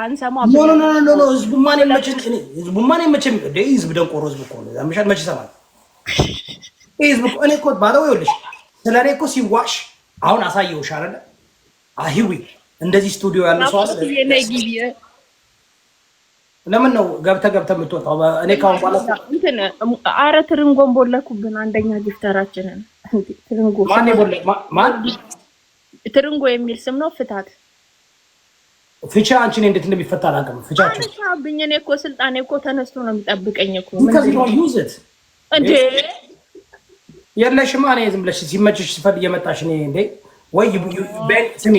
አንሰማ ኖ ኖ ኖ ኖ ህዝቡ ማን የመቸኝ እኔ ህዝቡ ማን የመቸኝ ህዝብ ደንቆሮ ህዝብ እኮ ነው። ያምሻል መች ይሰማል ህዝብ እኔ እኮ ባለው ይኸውልሽ ስለኔ እኮ ሲዋሽ አሁን አሳየውሽ አይደል? አሂዊ እንደዚህ ስቱዲዮ ያለ ሰው አለ። ለምን ነው ገብተህ የምትወጣው? እኔ ካሁን በኋላ እንትን ኧረ ትርንጎን ቦለኩብን። አንደኛ ጊፍተራችንን ትርንጎ ማን ትርንጎ የሚል ስም ነው። ፍታት ፍቻ አንቺ ነኝ እንዴት እንደሚፈታ አላውቅም። ፍቻችሁ አብኝ እኔ እኮ ስልጣኔ እኮ ተነስቶ ነው የሚጠብቀኝ እኮ እንዴ የለሽማ። እኔ ዝም ብለሽ ሲመችሽ ሲፈልግ እየመጣሽ እኔ እንዴ ወይ ስሚ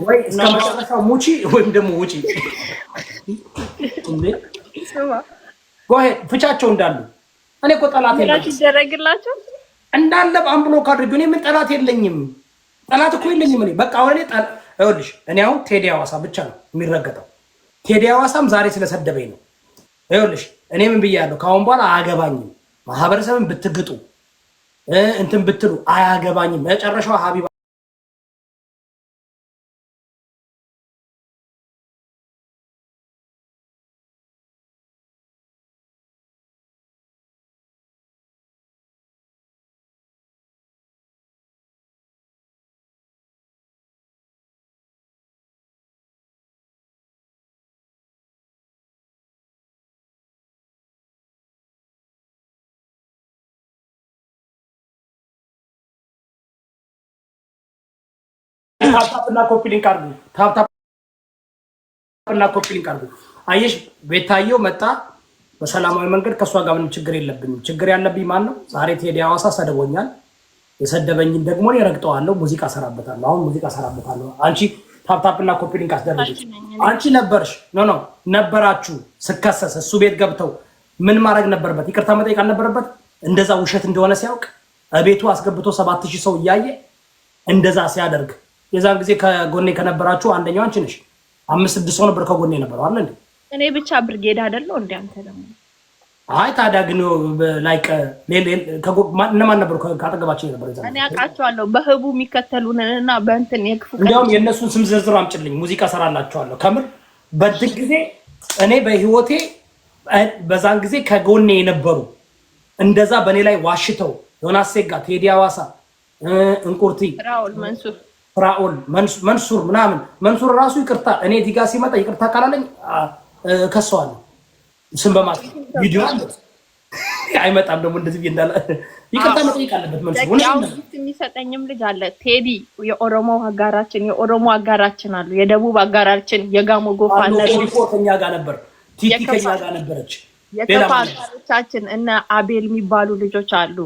ወይ እስከ መጨረሻው ሙቺ ወይም ደግሞ ውጪ እንዴ ጎሄ ፍቻቸው እንዳሉ እኔ እኮ ጠላት የለኝም ይደረግላቸው እንዳለ አምብሎ ካድርጉ እኔ ምን ጠላት የለኝም። ጠላት እኮ የለኝም እኔ በቃ አሁን እኔ ይኸውልሽ እኔ አሁን ቴዲ ሐዋሳ ብቻ ነው የሚረገጠው። ቴዲ ሐዋሳም ዛሬ ስለሰደበኝ ነው። ይኸውልሽ እኔ ምን ብያለሁ? ከአሁን በኋላ አያገባኝም። ማህበረሰብን ብትግጡ እንትን ብትሉ አያገባኝም። መጨረሻው ሀቢባ ታፕታፕና ኮፒ ሊንክ አድርጉ። ታፕታፕና ኮፒ ሊንክ አድርጉ። አየሽ ቤታየው መጣ በሰላማዊ መንገድ ከሷ ጋር ምንም ችግር የለብኝም። ችግር ያለብኝ ማን ነው? ዛሬ ቴዲ ሐዋሳ ሰደቦኛል። የሰደበኝን ደግሞ እረግጠዋለሁ። ሙዚቃ ሰራበታለሁ። አሁን ሙዚቃ ሰራበታለሁ። አንቺ ታፕታፕና ኮፒ ሊንክ አስደረግሽ። አንቺ ነበርሽ ነበራችሁ ስከሰስ እሱ ቤት ገብተው ምን ማድረግ ነበረበት? ይቅርታ መጠየቅ አልነበረበት? እንደዛ ውሸት እንደሆነ ሲያውቅ እቤቱ አስገብቶ 7000 ሰው እያየ እንደዛ ሲያደርግ የዛን ጊዜ ከጎኔ ከነበራችሁ አንደኛው አንቺ ነሽ። 5-6 ሰው ነበር ከጎኔ ነበረው አይደል እንዴ? እኔ ብቻ ብርጌድ አይደለው እንዴ? አንተ ደግሞ አይ ታዲያ ግን ላይክ እነማን ነበሩ ካጠገባችን ነበር? እዛ እኔ አውቃቸዋለሁ በህቡ የሚከተሉንና በእንትን የክፉ እንደውም የእነሱን ስም ዝርዝር አምጪልኝ፣ ሙዚቃ ሰራላችኋለሁ። ከምር በድግ ጊዜ እኔ በህይወቴ በዛን ጊዜ ከጎኔ የነበሩ እንደዛ በእኔ ላይ ዋሽተው ዮናስ ሴጋ፣ ቴዲ ሐዋሳ፣ እንቁርቲ፣ ፍራኦል መንሱር ምናምን መንሱር ራሱ ይቅርታ እኔ ዲጋ ሲመጣ ይቅርታ ካላለኝ ከሰዋለሁ። ስም በማጥፋት ቪዲዮ አለ አይመጣም ደግሞ እንደዚህ እንዳለ ይቅርታ መጠየቅ አለበት። መንሱር የሚሰጠኝም ልጅ አለ ቴዲ የኦሮሞ አጋራችን አሉ፣ የደቡብ አጋራችን የጋሞ ጎፋ ከኛ ጋር ነበር፣ ቲቲ ከኛ ጋር ነበረች። የከፋ አጋሮቻችን እነ አቤል የሚባሉ ልጆች አሉ።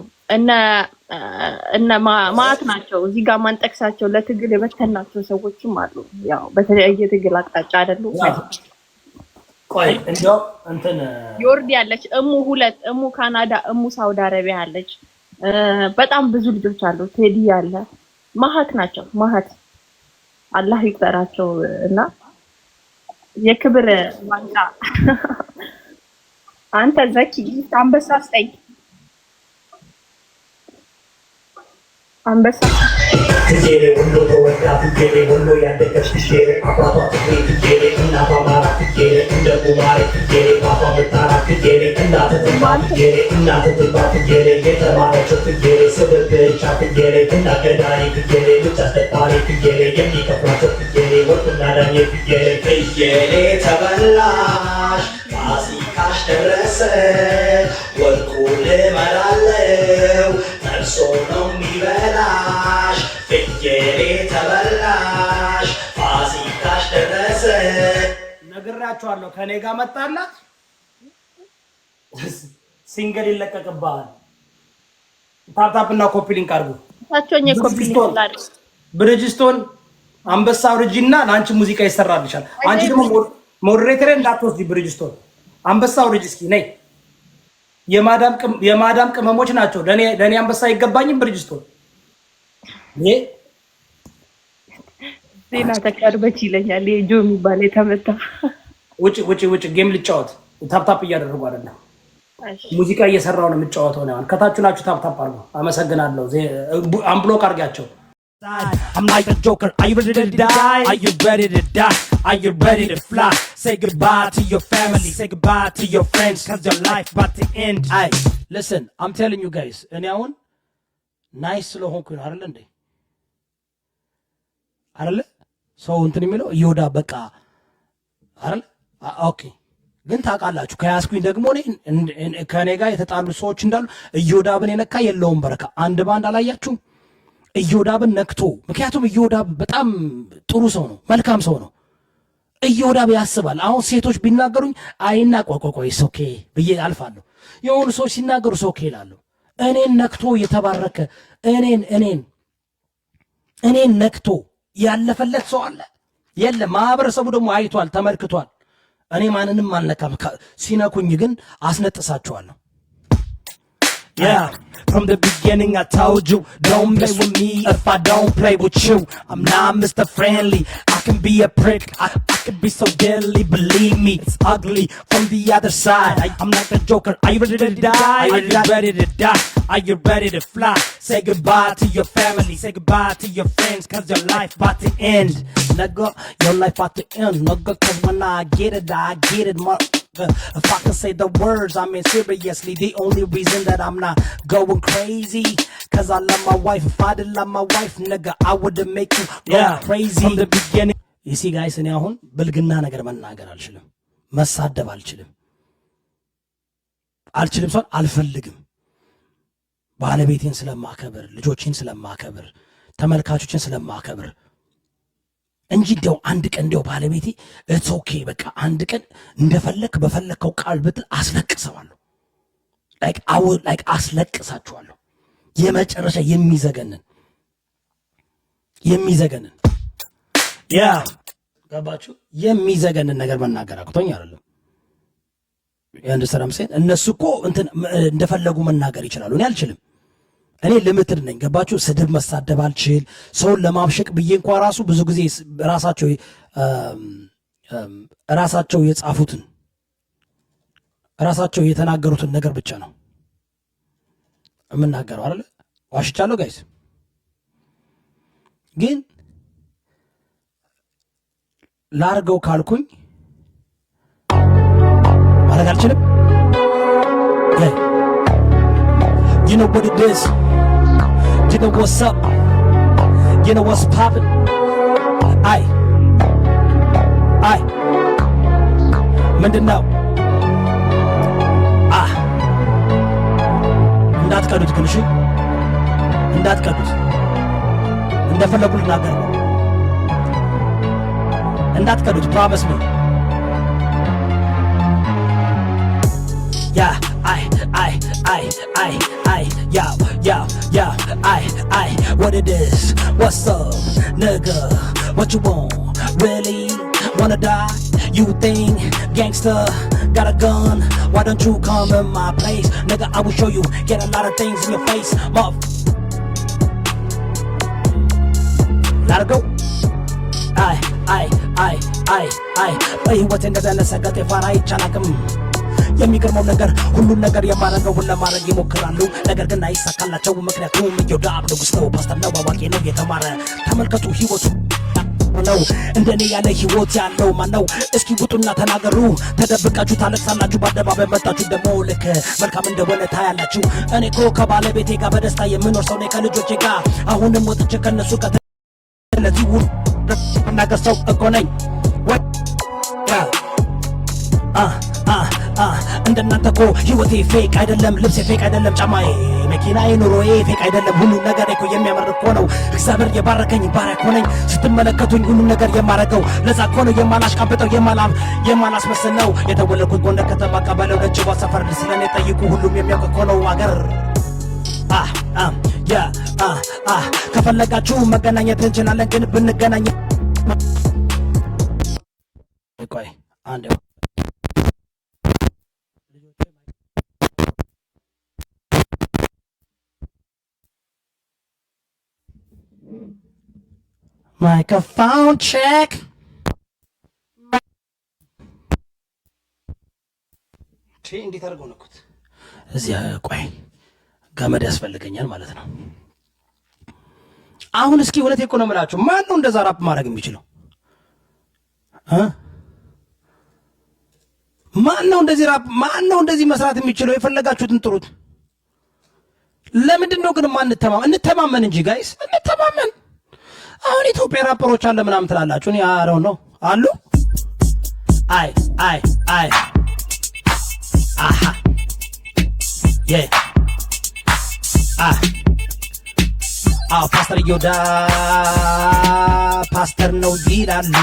እነ ማት ናቸው እዚህ ጋር ማንጠቅሳቸው ለትግል የበተናቸው ሰዎችም አሉ። ያው በተለያየ ትግል አቅጣጫ አይደሉ። ቆይ እንደው እንትን ዮርዲ ያለች እሙ ካናዳ እሙ ሳውዲ አረቢያ ያለች በጣም ብዙ ልጆች አሉ። ቴዲ ያለ ማሀት ናቸው። ማሀት አላህ ይቅበራቸው እና የክብር ዋንጫ አንተ ዘኪ አንበሳ ስጠኝ አንበሳ ፍየሌ ወሎ ተወዳ ፍየሌ ወሎ ያደገች ፍየሌ አባቷ ትግሬ ፍየሌ እናቷ አማራ ፍየሌ እንደ ጉማሬ ፍየሌ ባቷ መጣራ ፍየሌ እናት ትባ ፍየሌ እናት ትባ ፍየሌ የተማረችው ፍየሌ ስብር ብቻ ፍየሌ እና ገዳይ ፍየሌ ልጅ አስደፋሪ ፍየሌ የሚከፍላቸው ፍየሌ ወርቁና ዳኜ ፍየሌ ፍየሌ ተበላሽ ፋሲካሽ ደረሰ ወርቁ ልመራለው ጠርሶ ነው የሚበላሽ ፍየሌ ተበላሽ ፋሲካሽ ደረሰ። ነግራችኋለሁ። ከኔ ጋር መጣላት ሲንገል ይለቀቅብሃል። ታፕታፕና ኮፒ ሊንክ አድርጉ። ብሪጅስቶን አንበሳ አውርጂና ለአንቺ ሙዚቃ ይሰራልሻል። አንቺ ደግሞ ሞዴሬተር እንዳትወስጂ። ብሪጅስቶን አንበሳ አውርጂ እስኪ ነይ። የማዳም ቅመሞች ናቸው። ለኔ አንበሳ አይገባኝም። ብሪጅስቶን ዜና ተቀርበች ይለኛል። የጆ የሚባል የተመታ ውጭ ጌም ልጫወት። ታፕታፕ እያደረጉ አይደለም፣ ሙዚቃ እየሰራው ነው የምጫወተው ነው። ከታችሁ ናችሁ ታፕታፕ አድርጉ። አመሰግናለሁ። አንብሎክ አድርጋቸው። I'm like the Joker. Are you ready to die? Are you ready to die? Are you ready to fly? Say goodbye to your family. Say goodbye to your friends. Cause your life about to end. Aye, listen, I'm telling you guys. እኔ አሁን ናይስ ስለሆንኩ ነው አይደል እንዴ? አይደል? ሰው እንትን የሚለው ይሁዳ በቃ አይደል? ኦኬ። ግን ታውቃላችሁ ከያዝኩኝ ደግሞ ከኔ ጋር የተጣሉ ሰዎች እንዳሉ ኢዮዳብን የነካ የለውም በረካ። አንድ ባንድ አላያችሁም? ኢዮዳብን ነክቶ፣ ምክንያቱም ኢዮዳብ በጣም ጥሩ ሰው ነው፣ መልካም ሰው ነው። ኢዮዳብ ያስባል። አሁን ሴቶች ቢናገሩኝ አይና ቆቆቆይ ሶኬ ብዬ አልፋለሁ። የሆኑ ሰዎች ሲናገሩ ሶኬ ይላሉ። እኔን ነክቶ የተባረከ እኔን ነክቶ ያለፈለት ሰው አለ የለም። ማህበረሰቡ ደግሞ አይቷል፣ ተመልክቷል። እኔ ማንንም አልነካም። ሲነኩኝ ግን አስነጥሳቸዋለሁ። Yeah, from the beginning I told you, don't play with me if I don't play with you. I'm not Mr. Friendly, I can be a prick, I can be so deadly, believe me, it's ugly from the other side. I'm like the Joker, are you ready to die? Are you ready to die? Are you ready to fly? Say goodbye to your family, say goodbye to your friends, cause your life about to end. Nigga, your life about to end, nigga, cause when I get it, if I can say the words, I mean seriously, the only reason that I'm not going crazy, cause I love my wife. If I didn't love my wife, nigga, I would've make you go crazy from the beginning. You see guys, እኔ አሁን ብልግና ነገር መናገር አልችልም፣ መሳደብ አልችልም ሰው አልፈልግም። ባለቤቴን ስለማከብር፣ ልጆቼን ስለማከብር፣ ተመልካቾችን ስለማከብር እንጂ እንደው አንድ ቀን እንደው ባለቤቴ ኢትስ ኦኬ በቃ አንድ ቀን እንደፈለክ በፈለከው ቃል ብትል አስለቅሰዋለሁ። ላይክ አስለቅሳችኋለሁ። የመጨረሻ የሚዘገንን ያ ገባችሁ? የሚዘገንን ነገር መናገር አቅቶኝ አይደለም። የአንድ ሰራም ሴት እነሱ እኮ እንትን እንደፈለጉ መናገር ይችላሉ። እኔ አልችልም። እኔ ልምትድ ነኝ። ገባችሁ? ስድብ መሳደብ አልችል። ሰውን ለማብሸቅ ብዬ እንኳን ራሱ ብዙ ጊዜ ራሳቸው የጻፉትን ራሳቸው የተናገሩትን ነገር ብቻ ነው የምናገረው አይደል? ዋሽቻለሁ ጋይስ። ግን ላርገው ካልኩኝ ማድረግ አልችልም። You know what it is. You know what's up. You know what's poppin'. Aye. ምንድነው? እንዳትቀዱት ግን እሺ፣ እንዳትቀዱት። እንደፈለጉ ልናገር ነው። እንዳትቀዱት። ፕሮሚስ ሚ። ያ what it is, what's up, nigga, what you want, really, wanna die, you think, gangster, got a gun, why don't you come in my place, nigga, I will show you, get a lot of things in your face, let it go, በህይወት እንደተነሰገት የፋራ ይቻላቅም የሚገርመው ነገር ሁሉን ነገር የማረገውን ለማድረግ ይሞክራሉ፣ ነገር ግን አይሳካላቸው። ምክንያቱም ኢዮዳብ ንጉሥ ነው፣ ፓስተር ነው፣ አዋቂ ነው፣ የተማረ ተመልከቱ ህይወቱ ነው። እንደኔ ያለ ህይወት ያለው ማነው? እስኪ ውጡና ተናገሩ። ተደብቃችሁ ታለቅሳላችሁ፣ በአደባባይ መጣችሁ ደግሞ ልክ መልካም እንደሆነ ታያላችሁ። እኔ እኮ ከባለቤቴ ጋር በደስታ የምኖር ሰው ነኝ ከልጆቼ ጋር። አሁንም ወጥቼ ከነሱ ጋር ለዚህ ናገር ሰው እኮ ነኝ። እንደናንተ እኮ ህይወቴ ፌክ አይደለም፣ ልብሴ ፌክ አይደለም፣ ጫማዬ፣ መኪናዬ፣ ኑሮዬ ፌክ አይደለም። ሁሉ ነገር እኮ የሚያምር እኮ ነው። እግዚአብሔር የባረከኝ ባሪያ እኮ ነኝ። ስትመለከቱኝ ሁሉ ነገር የማረገው ለዛ እኮ ነው። የማላሽቃብጠው የማላስመስል ነው። የተወለድኩት ጎንደር ከተማ ቀበሌው ነጭዋ ሰፈር። ስለኔ ጠይቁ ሁሉም የሚያውቅ እኮ ነው አገር። ከፈለጋችሁ መገናኘት እንችላለን፣ ግን ብንገናኝ ቆይ አንዴ microphone check እንዴት አድርገው ነኩት? እዚያ ቆይ ገመድ ያስፈልገኛል ማለት ነው። አሁን እስኪ እውነቴን እኮ ነው የምላችሁ፣ ማን ነው እንደዛ ራፕ ማድረግ የሚችለው? ማን ነው እንደዚህ ራፕ፣ ማን ነው እንደዚህ መስራት የሚችለው? የፈለጋችሁትን ጥሩት። ለምንድን ነው ግን እንተማመን እንጂ ጋይስ፣ እንተማመን። አሁን ኢትዮጵያ ራፐሮች አለ ምናምን ትላላችሁ፣ እኔ አረው ነው አሉ። አይ አሃ ፓስተር ዮዳ ፓስተር ነው ይላሉ።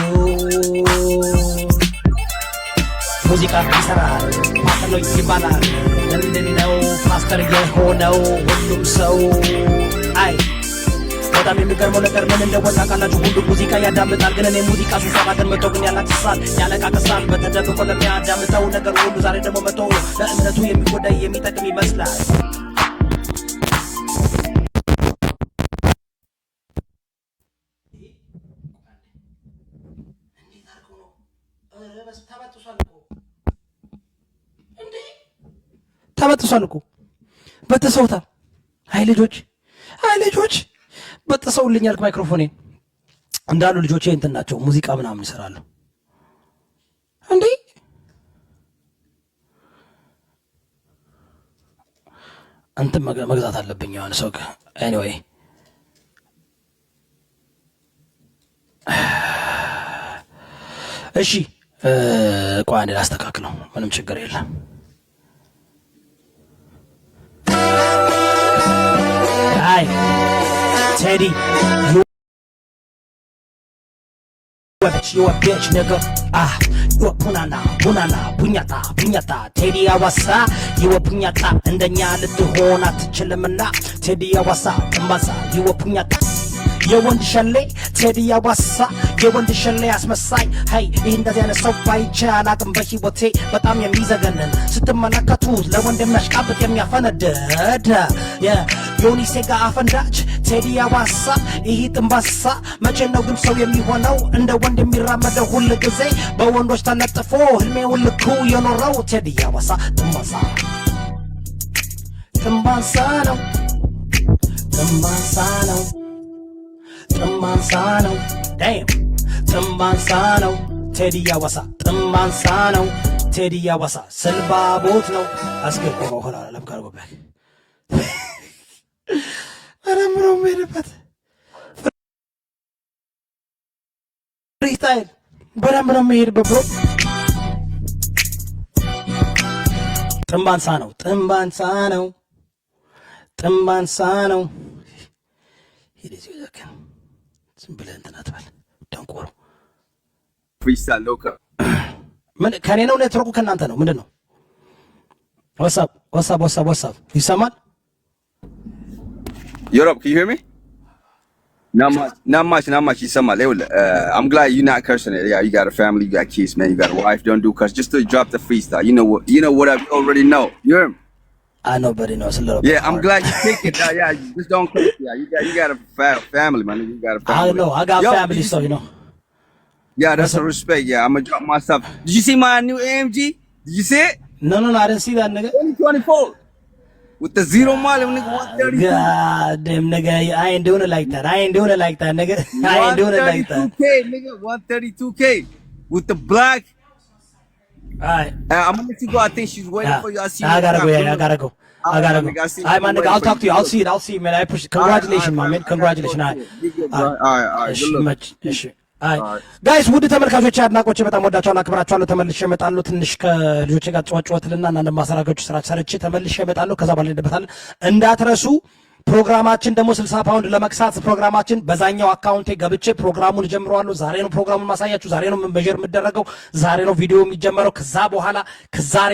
ሙዚቃ ይሰራል ፓስተር ነው ይባላል። ምንድነው ፓስተር የሆነው ሁሉም ሰው? አይ በጣም የሚገርመው ነገር ምን እንደሆነ ታውቃላችሁ? ሁሉ ሙዚቃ ያዳምጣል፣ ግን እኔ ሙዚቃ ስሰማ ግን መቶ ግን ያላክሳል፣ ያለቃቅሳል። በተደብቆ ለሚያዳምጠው ነገር ሁሉ ዛሬ ደግሞ መቶ ለእምነቱ የሚጎዳ የሚጠቅም ይመስላል። ተበጥሷል እኮ በጥሰውታል። አይ ልጆች በጥሰውልኛል። ማይክሮፎኔን እንዳሉ ልጆቼ እንትን ናቸው፣ ሙዚቃ ምናምን ይሰራሉ። እንዴ እንትን መግዛት አለብኝ የሆነ ሰው። ኤኒዌይ እሺ ቆይ አንዴ ላስተካክለው፣ ምንም ችግር የለም። አይ ቴዲ you a bitch nigga. you a punana punyata ቴዲ አዋሳ you a punyata እንደኛ ልትሆን አትችልምና ቴዲ አዋሳ ጥንባሳ you a punyata የወንድ ሸሌ ቴዲ አዋሳ የወንድ ሸሌ አስመሳይ። ሄይ ይህ እንደዚህ አይነት ሰው ባይቼ አላቅም በህይወቴ። በጣም የሚዘገንን ስትመለከቱት ለወንድ የሚያሽቃብጥ የሚያፈነድድ የዮኒ ሴጋ አፈንዳች ቴዲ አዋሳ ይህ ጥንባሳ። መቼ ነው ግን ሰው የሚሆነው እንደ ወንድ የሚራመደው ሁል ጊዜ በወንዶች ተለጥፎ ህልሜውን ልኩ የኖረው ቴዲ አዋሳ ጥንባሳ ነው ጥንባሳ ነው ጥንባሳ ነው ዳም ጥንባሳ ነው ቴዲ አዋሳ ጥንባሳ ነው ቴዲ አዋሳ ስልባቦት ነው አስገቆ ሆላ ለምካር ጎባክ አረምሮ ሜደበት ፍሪስታይል በደንብ ነው የሚሄድበት ብሎ ጥንባሳ ነው ጥንባሳ ነው ጥንባሳ ነው ሄደዚ ዘከን ዝም ብለህ እንትን አትበል ደንቆሮ። ፍሪስታይል ሎካ ምን ከኔ ነው ኔትወርኩ ከእናንተ ነው ምንድን ነው? ዋትስአፕ ይሰማል? Europe, can you hear me? Not much. ይሰማል። I'm glad you're not cursing it. Yeah, you got a family, you got kids, man. You got a wife. Don't do cuss. Just to drop the freestyle. You know what I already know. You hear me? I nobody knows a little bit. Yeah, I'm glad you take it. Yeah, just don't curse. Yeah, you got a family, man. You got a family. I know. I got family, so you know. Yeah, that's a respect. Yeah, I'm gonna drop my stuff. Did you see my new AMG? Did you see it? No, I didn't see that, nigga. 2024. With the zero mile, nigga, 132. God damn, nigga, I ain't doing it like that. I ain't doing it like that, nigga. I ain't doing it like that. 132K, nigga, 132K. With the black. All right. I'm gonna let you go. I think she's waiting for you. I see you. I gotta go. Yeah, I gotta go. I gotta go. Nigga, I see All right, my you nigga, I'll waiting talk for to you. you. I'll see you, man. I appreciate. Congratulations, my man. Congratulations. All right. Be good, bro. All right. እሺ Good luck. መች እሺ አይ ጋይስ ውድ ተመልካቾች አድናቆቼ በጣም ወዳቸዋለሁ አክብራቸዋለሁ ተመልሼ እመጣለሁ ትንሽ ከልጆቼ ጋር ጨዋጨዋትልና እና ማሰራጋችሁ ስራ ሰርቼ ተመልሼ እመጣለሁ ከዛ በኋላ እንደበታለን እንዳትረሱ ፕሮግራማችን ደግሞ 60 ፓውንድ ለመክሳት ፕሮግራማችን በዛኛው አካውንቴ ገብቼ ፕሮግራሙን ጀምረዋለሁ ዛሬ ነው ፕሮግራሙን ማሳያችሁ ዛሬ ነው መንበጀር የምደረገው ዛሬ ነው ቪዲዮ የሚጀመረው ከዛ በኋላ ከዛሬ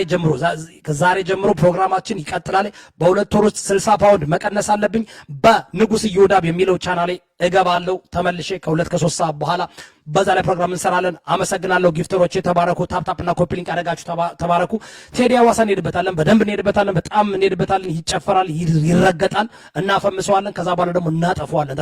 ጀምሮ ፕሮግራማችን ይቀጥላል በሁለት ወር ውስጥ 60 ፓውንድ መቀነስ አለብኝ በንጉስ ይወዳብ የሚለው ቻናሌ እገባለሁ ተመልሼ ከሁለት ከሶስት ሰዓት በኋላ በዛ ላይ ፕሮግራም እንሰራለን አመሰግናለሁ ጊፍተሮቼ ተባረኩ ታፕታፕና ኮፒ ሊንክ አደረጋችሁ ተባረኩ ቴዲ አዋሳ እንሄድበታለን በደንብ እንሄድበታለን በጣም እንሄድበታለን ይጨፈራል ይረገጣል እናፈምሰዋለን ከዛ በኋላ ደግሞ እናጠፈዋለን